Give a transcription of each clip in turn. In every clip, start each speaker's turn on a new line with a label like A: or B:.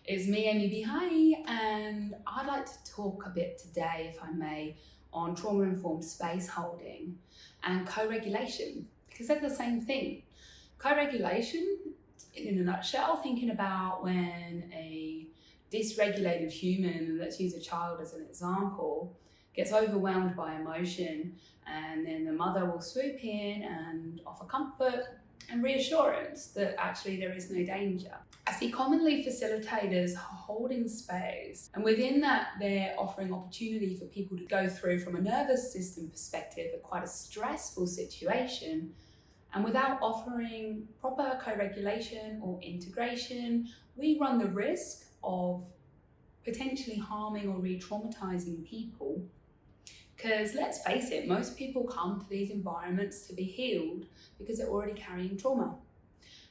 A: It's me, Amy B. Hi, and I'd like to talk a bit today, if I may, on trauma-informed space holding and co-regulation, because they're the same thing. Co-regulation, in a nutshell, thinking about when a dysregulated human, let's use a child as an example, gets overwhelmed by emotion, and then the mother will swoop in and offer comfort and reassurance that actually there is no danger. I see commonly facilitators holding space, and within that they're offering opportunity for people to go through from a nervous system perspective a quite a stressful situation, and without offering proper co-regulation or integration, we run the risk of potentially harming or re-traumatizing people. Because let's face it, most people come to these environments to be healed because they're already carrying trauma.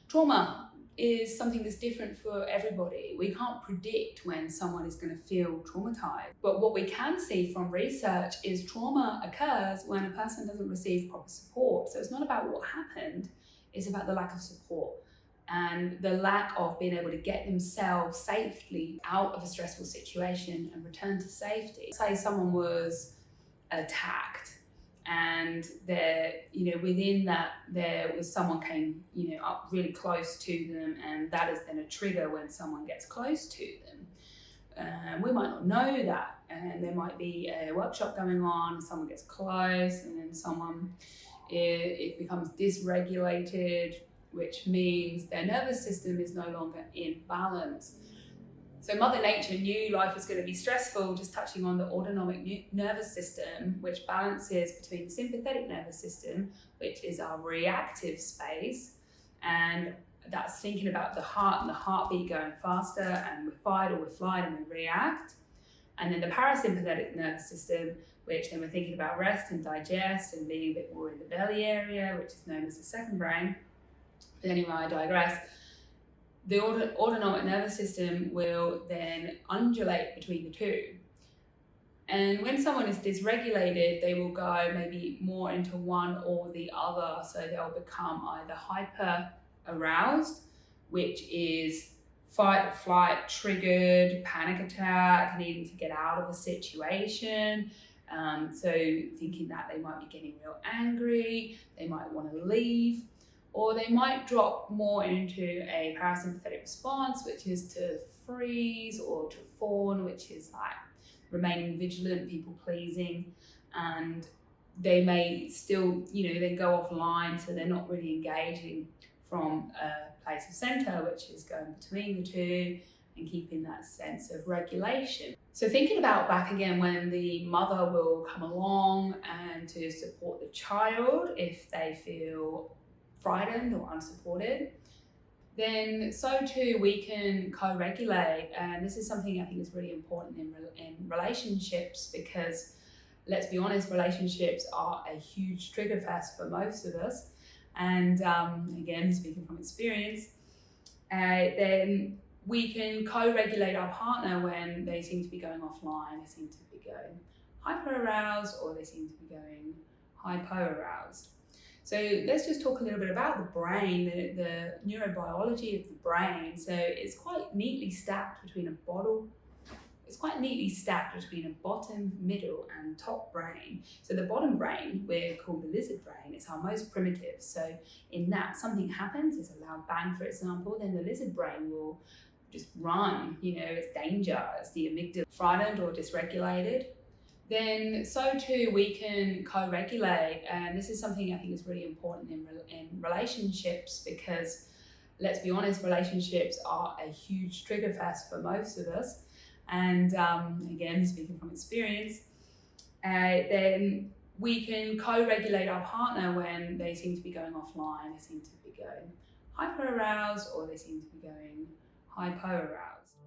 A: Trauma is something that's different for everybody. We can't predict when someone is going to feel traumatized. But what we can see from research is trauma occurs when a person doesn't receive proper support. So it's not about what happened, it's about the lack of support and the lack of being able to get themselves safely out of a stressful situation and return to safety. Say someone was attacked and within that there was someone came up really close to them, and that is then a trigger when someone gets close to them. We might not know that, and there might be a workshop going on and someone gets close and then someone it becomes dysregulated, which means their nervous system is no longer in balance. So Mother Nature knew life was going to be stressful, just touching on the autonomic nervous system, which balances between the sympathetic nervous system, which is our reactive space, and that's thinking about the heart and the heartbeat going faster, and we fight or we flight and we react. And then the parasympathetic nervous system, which then we're thinking about rest and digest and being a bit more in the belly area, which is known as the second brain. But anyway, I digress. The autonomic nervous system will then undulate between the two. And when someone is dysregulated, they will go maybe more into one or the other. So they'll become either hyper aroused, which is fight or flight triggered, panic attack, needing to get out of a situation. So thinking that they might be getting real angry, they might want to leave. Or they might drop more into a parasympathetic response, which is to freeze, or to fawn, which is like remaining vigilant, people pleasing, and they may still, then go offline, so they're not really engaging from a place of center, which is going between the two and keeping that sense of regulation. So thinking about back again when the mother will come along and to support the child if they feel frightened or unsupported, then so too we can co-regulate. And this is something I think is really important in relationships, because let's be honest, relationships are a huge trigger fest for most of us. And again, speaking from experience, then we can co-regulate our partner when they seem to be going offline, they seem to be going hyper-aroused, or they seem to be going hypo-aroused. So let's just talk a little bit about the brain, the neurobiology of the brain. So it's quite neatly stacked between a bottom, middle, and top brain. So the bottom brain, we're called the lizard brain, it's our most primitive. So in that, something happens, there's a loud bang, for example, then the lizard brain will just run, it's danger, it's the amygdala, frightened or dysregulated. Then so too we can co-regulate, and this is something I think is really important in relationships, because let's be honest, relationships are a huge trigger fest for most of us. And again, speaking from experience, then we can co-regulate our partner when they seem to be going offline, they seem to be going hyper-aroused, or they seem to be going hypo-aroused.